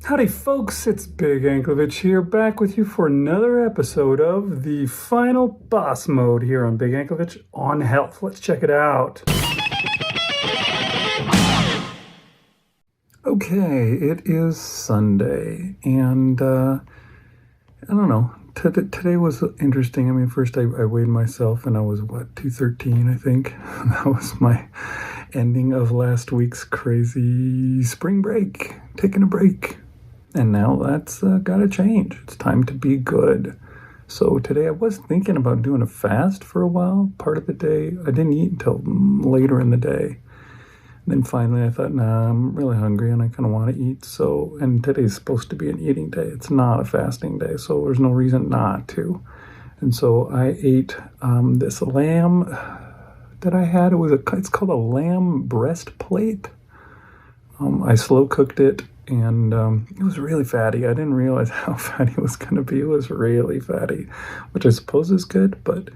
Howdy folks, it's Big Anklevich here, back with you for another episode of the final boss mode here on Big Anklevich on Health. Let's check it out. Okay, it is Sunday, and I don't know, today was interesting. I mean, first I weighed myself, and I was, 213, I think. That was my ending of last week's crazy spring break, taking a break. And now that's got to change. It's time to be good. So today I was thinking about doing a fast for a while, part of the day. I didn't eat until later in the day. And then finally I thought, nah, I'm really hungry and I kind of want to eat. So, and today's supposed to be an eating day. It's not a fasting day, so there's no reason not to. And so I ate this lamb that I had. It's called a lamb breast plate. I slow cooked it. And it was really fatty. I didn't realize how fatty it was going to be. It was really fatty, which I suppose is good, but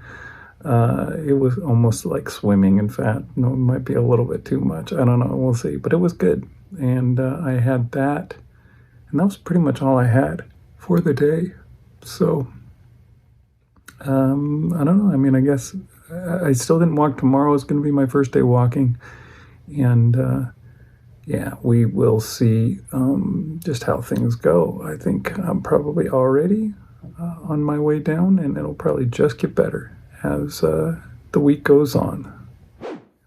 it was almost like swimming in fat. No, it might be a little bit too much. I don't know. We'll see. But it was good. And I had that. And that was pretty much all I had for the day. So, I don't know. I mean, I guess I still didn't walk tomorrow. It's going to be my first day walking. And yeah, we will see just how things go. I think I'm probably already on my way down, and it'll probably just get better as the week goes on.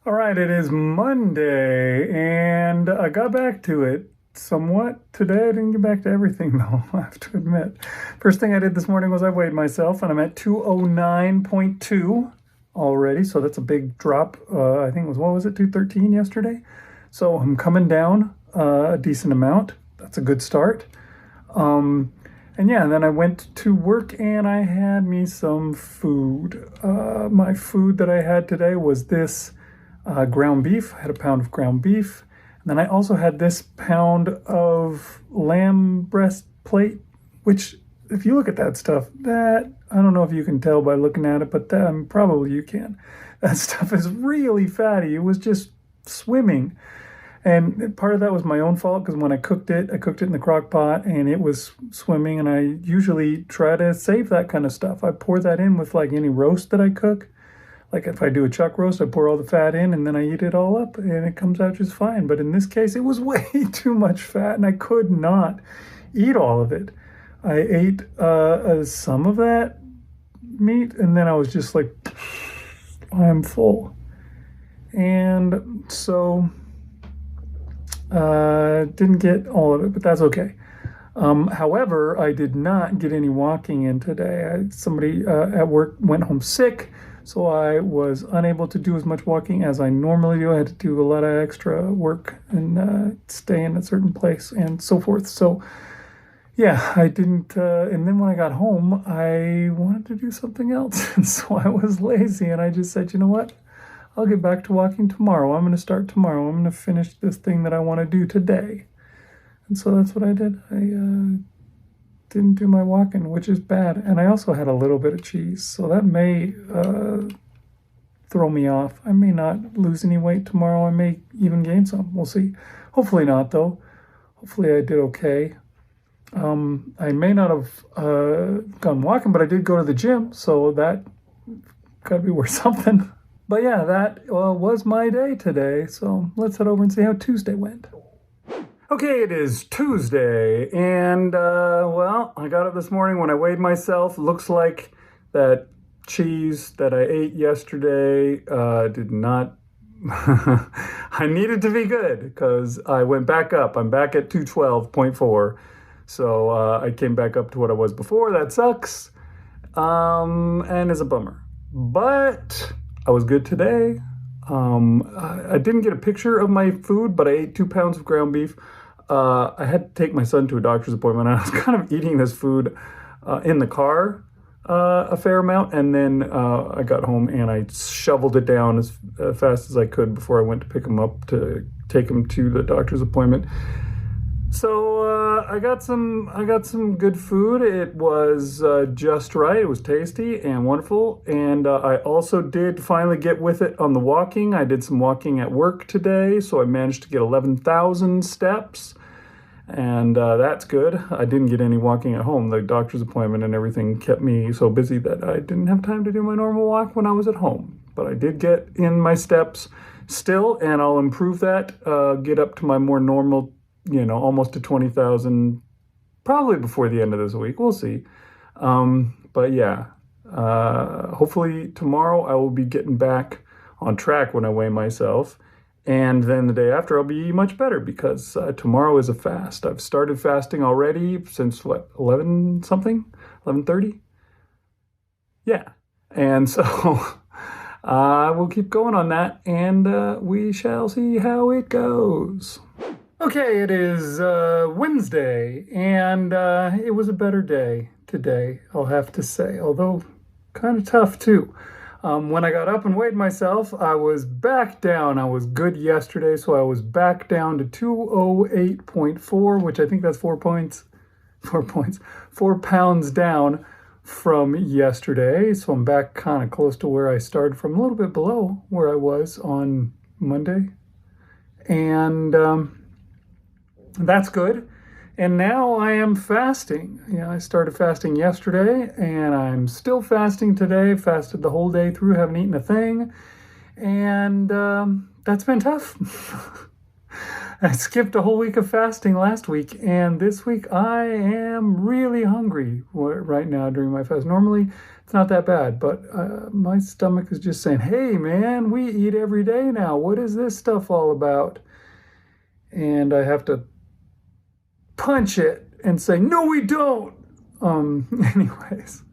All right, it is Monday, and I got back to it somewhat today. I didn't get back to everything, though, I have to admit. First thing I did this morning was I weighed myself, and I'm at 209.2 already, so that's a big drop. I think it was, 213 yesterday? So I'm coming down a decent amount. That's a good start. And then I went to work and I had me some food. My food that I had today was this ground beef. I had a pound of ground beef. And then I also had this pound of lamb breast plate, which if you look at that stuff, I don't know if you can tell by looking at it, but probably you can. That stuff is really fatty. It was just swimming. And part of that was my own fault because when I cooked it in the crock pot and it was swimming, and I usually try to save that kind of stuff. I pour that in with like any roast that I cook. Like if I do a chuck roast, I pour all the fat in and then I eat it all up and it comes out just fine. But in this case, it was way too much fat and I could not eat all of it. I ate some of that meat and then I was just like, I'm full. And so didn't get all of it, but that's okay. However, I did not get any walking in today. Somebody at work went home sick, so I was unable to do as much walking as I normally do. I had to do a lot of extra work and stay in a certain place and so forth. So yeah, I didn't, and then when I got home, I wanted to do something else. And so I was lazy and I just said, you know what? I'll get back to walking tomorrow. I'm going to start tomorrow. I'm going to finish this thing that I want to do today. And so that's what I did. I didn't do my walking, which is bad. And I also had a little bit of cheese. So that may throw me off. I may not lose any weight tomorrow. I may even gain some. We'll see. Hopefully not, though. Hopefully I did okay. I may not have gone walking, but I did go to the gym. So that got to be worth something. But yeah, that was my day today, so let's head over and see how Tuesday went. Okay, it is Tuesday, and I got up this morning when I weighed myself. Looks like that cheese that I ate yesterday did not... I needed to be good, because I went back up. I'm back at 212.4, so I came back up to what I was before. That sucks, and it's a bummer. But I was good today. I didn't get a picture of my food, but I ate 2 pounds of ground beef. I had to take my son to a doctor's appointment, and I was kind of eating this food in the car a fair amount, and then I got home and I shoveled it down as fast as I could before I went to pick him up to take him to the doctor's appointment. So I got some good food. It was just right. It was tasty and wonderful. And I also did finally get with it on the walking. I did some walking at work today, so I managed to get 11,000 steps. And that's good. I didn't get any walking at home. The doctor's appointment and everything kept me so busy that I didn't have time to do my normal walk when I was at home. But I did get in my steps still, and I'll improve that, get up to my more normal, almost to 20,000, probably before the end of this week. We'll see. But yeah, hopefully tomorrow I will be getting back on track when I weigh myself. And then the day after, I'll be much better because tomorrow is a fast. I've started fasting already since 11 something, 11:30. Yeah. And so we'll keep going on that, and we shall see how it goes. Okay, it is Wednesday, and it was a better day today, I'll have to say, although kind of tough too. When I got up and weighed myself, I was back down. I was good yesterday, so I was back down to 208.4, which I think that's 4 pounds down from yesterday. So I'm back kind of close to where I started from, a little bit below where I was on Monday. And that's good. And now I am fasting. I started fasting yesterday, and I'm still fasting today. Fasted the whole day through, haven't eaten a thing. And that's been tough. I skipped a whole week of fasting last week, and this week I am really hungry right now during my fast. Normally, it's not that bad, but my stomach is just saying, hey, man, we eat every day now. What is this stuff all about? And I have to punch it and say, no, we don't. Anyways,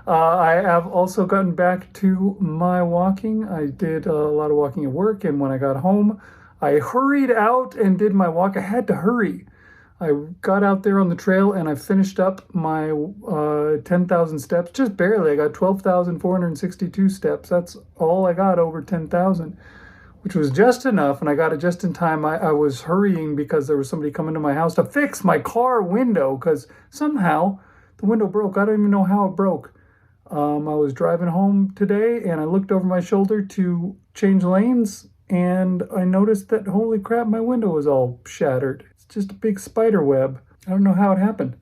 I have also gotten back to my walking. I did a lot of walking at work, and when I got home, I hurried out and did my walk. I had to hurry. I got out there on the trail, and I finished up my 10,000 steps, just barely. I got 12,462 steps. That's all I got over 10,000. Which was just enough, and I got it just in time. I was hurrying because there was somebody coming to my house to fix my car window because somehow the window broke. I don't even know how it broke. I was driving home today, and I looked over my shoulder to change lanes, and I noticed that, holy crap, my window was all shattered. It's just a big spider web. I don't know how it happened.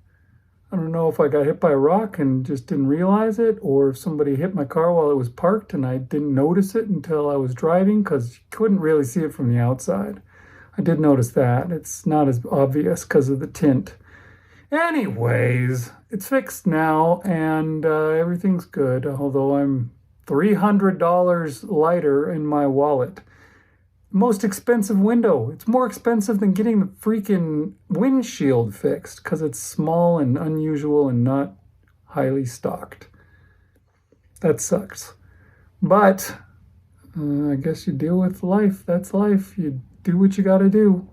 I don't know if I got hit by a rock and just didn't realize it, or if somebody hit my car while it was parked and I didn't notice it until I was driving because you couldn't really see it from the outside. I did notice that. It's not as obvious because of the tint. Anyways, it's fixed now, and everything's good, although I'm $300 lighter in my wallet. Most expensive window. It's more expensive than getting the freaking windshield fixed because it's small and unusual and not highly stocked. That sucks. But I guess you deal with life. That's life. You do what you got to do.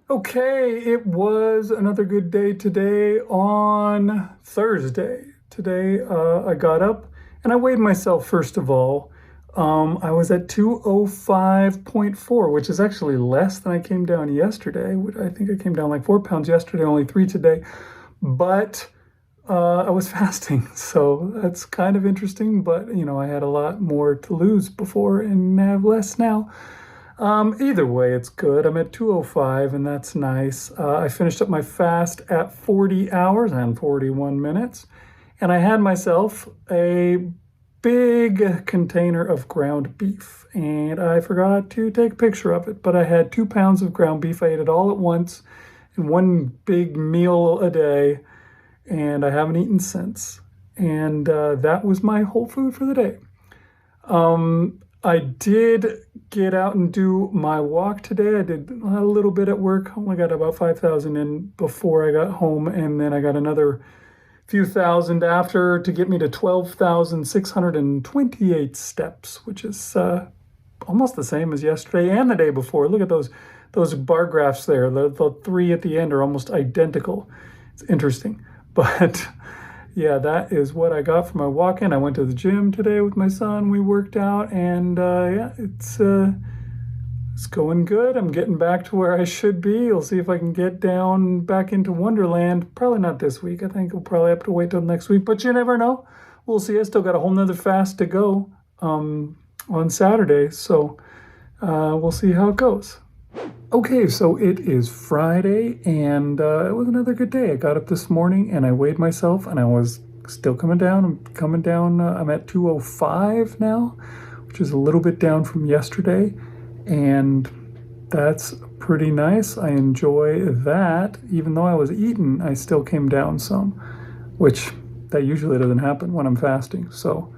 Okay, it was another good day today on Thursday. Today I got up and I weighed myself first of all. I was at 205.4, which is actually less than I came down yesterday. I think I came down like 4 pounds yesterday, only 3 today. But I was fasting, so that's kind of interesting. But, I had a lot more to lose before and have less now. Either way, it's good. I'm at 205, and that's nice. I finished up my fast at 40 hours and 41 minutes. And I had myself a big container of ground beef, and I forgot to take a picture of it, but I had 2 pounds of ground beef. I ate it all at once in one big meal a day, and I haven't eaten since. And that was my whole food for the day. I did get out and do my walk today. I did a little bit at work. Only got about 5,000 in before I got home, and then I got another few thousand after to get me to 12,628 steps, which is almost the same as yesterday and the day before. Look at those bar graphs there. The 3 at the end are almost identical. It's interesting. But yeah, that is what I got for my walk-in. I went to the gym today with my son. We worked out, and yeah, it's going good. I'm getting back to where I should be. I'll see if I can get down back into Wonderland. Probably not this week. I think we'll probably have to wait till next week, but you never know. We'll see. I still got a whole nother fast to go on Saturday, so we'll see how it goes. Okay, so it is Friday, and it was another good day. I got up this morning and I weighed myself, and I was still coming down. I'm coming down. I'm at 205 now, which is a little bit down from yesterday, and that's pretty nice. I enjoy that. Even though I was eating, I still came down some, which that usually doesn't happen when I'm fasting. So,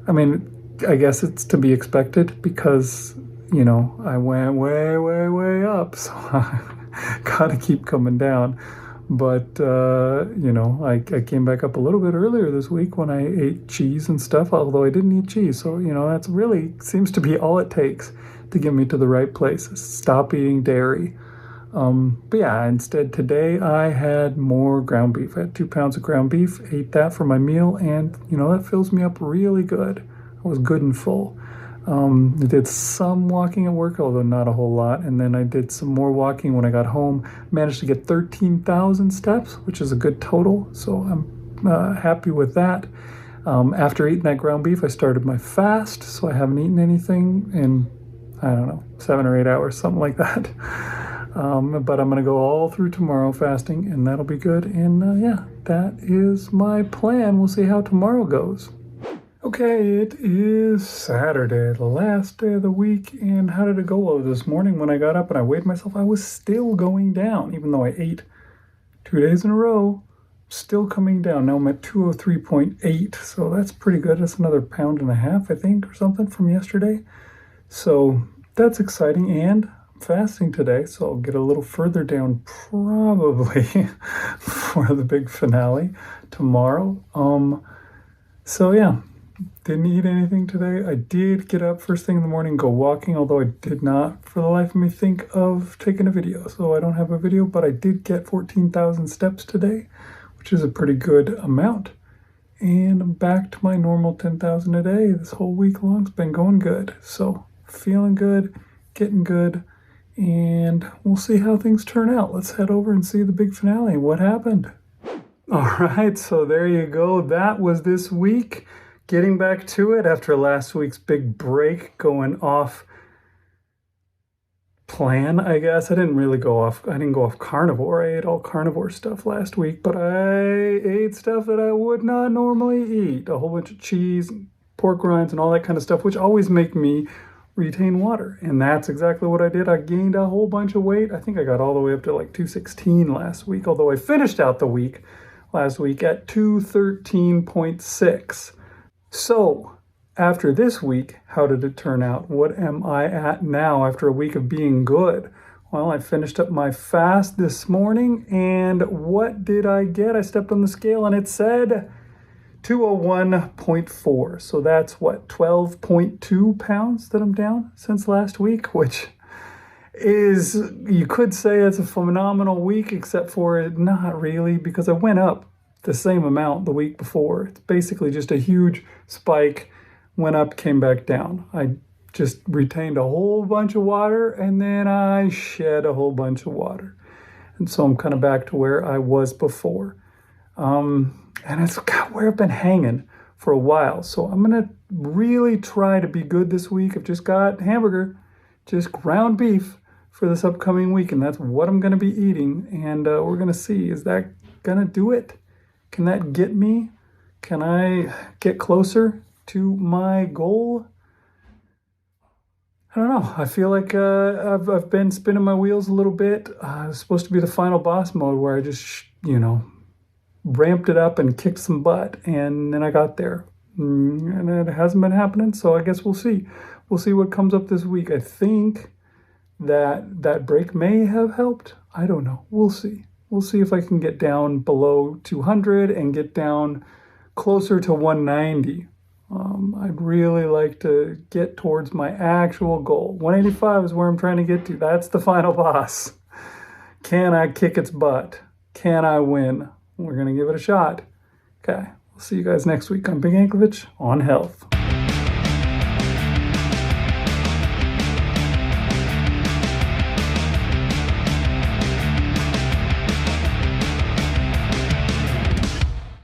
I mean, I guess it's to be expected because I went way, way, way up, so I gotta keep coming down. But I came back up a little bit earlier this week when I ate cheese and stuff, although I didn't eat cheese. So, that's really seems to be all it takes to get me to the right place. Stop eating dairy. But yeah, instead today I had more ground beef. I had 2 pounds of ground beef, ate that for my meal, and that fills me up really good. I was good and full. I did some walking at work, although not a whole lot, and then I did some more walking when I got home. Managed to get 13,000 steps, which is a good total, so I'm happy with that. After eating that ground beef, I started my fast, so I haven't eaten anything in, I don't know, 7 or 8 hours, something like that. But I'm going to go all through tomorrow fasting, and that'll be good. And yeah, that is my plan. We'll see how tomorrow goes. Okay, it is Saturday, the last day of the week, and how did it go? Well, this morning when I got up and I weighed myself, I was still going down, even though I ate 2 days in a row, still coming down. Now I'm at 203.8, so that's pretty good. That's another 1.5 pounds, I think, or something from yesterday. So that's exciting, and I'm fasting today, so I'll get a little further down probably for the big finale tomorrow. So yeah. Didn't eat anything today. I did get up first thing in the morning, go walking, although I did not, for the life of me, think of taking a video. So I don't have a video, but I did get 14,000 steps today, which is a pretty good amount. And I'm back to my normal 10,000 a day. This whole week long has been going good. So feeling good, getting good, and we'll see how things turn out. Let's head over and see the big finale. What happened? All right, so there you go. That was this week. Getting back to it after last week's big break, going off plan, I guess. I didn't go off carnivore. I ate all carnivore stuff last week, but I ate stuff that I would not normally eat. A whole bunch of cheese, pork rinds, and all that kind of stuff, which always make me retain water. And that's exactly what I did. I gained a whole bunch of weight. I think I got all the way up to like 216 last week, although I finished out the week last week at 213.6. So, after this week, how did it turn out? What am I at now after a week of being good? Well, I finished up my fast this morning, and what did I get? I stepped on the scale and it said 201.4. So that's what, 12.2 pounds that I'm down since last week, which is, you could say it's a phenomenal week, except for not really, because I went up the same amount the week before. It's basically just a huge spike, went up, came back down. I just retained a whole bunch of water, and then I shed a whole bunch of water. And so I'm kind of back to where I was before. And it's where I've been hanging for a while. So I'm going to really try to be good this week. I've just got hamburger, just ground beef for this upcoming week, and that's what I'm going to be eating. And we're going to see, is that going to do it? Can that get me? Can I get closer to my goal? I don't know. I feel like I've been spinning my wheels a little bit. It's supposed to be the final boss mode where I just, ramped it up and kicked some butt, and then I got there. And it hasn't been happening, so I guess we'll see. We'll see what comes up this week. I think that break may have helped. I don't know. We'll see. We'll see if I can get down below 200 and get down closer to 190. I'd really like to get towards my actual goal. 185 is where I'm trying to get to. That's the final boss. Can I kick its butt? Can I win? We're going to give it a shot. Okay, we'll see you guys next week on Big Anklevich on Health.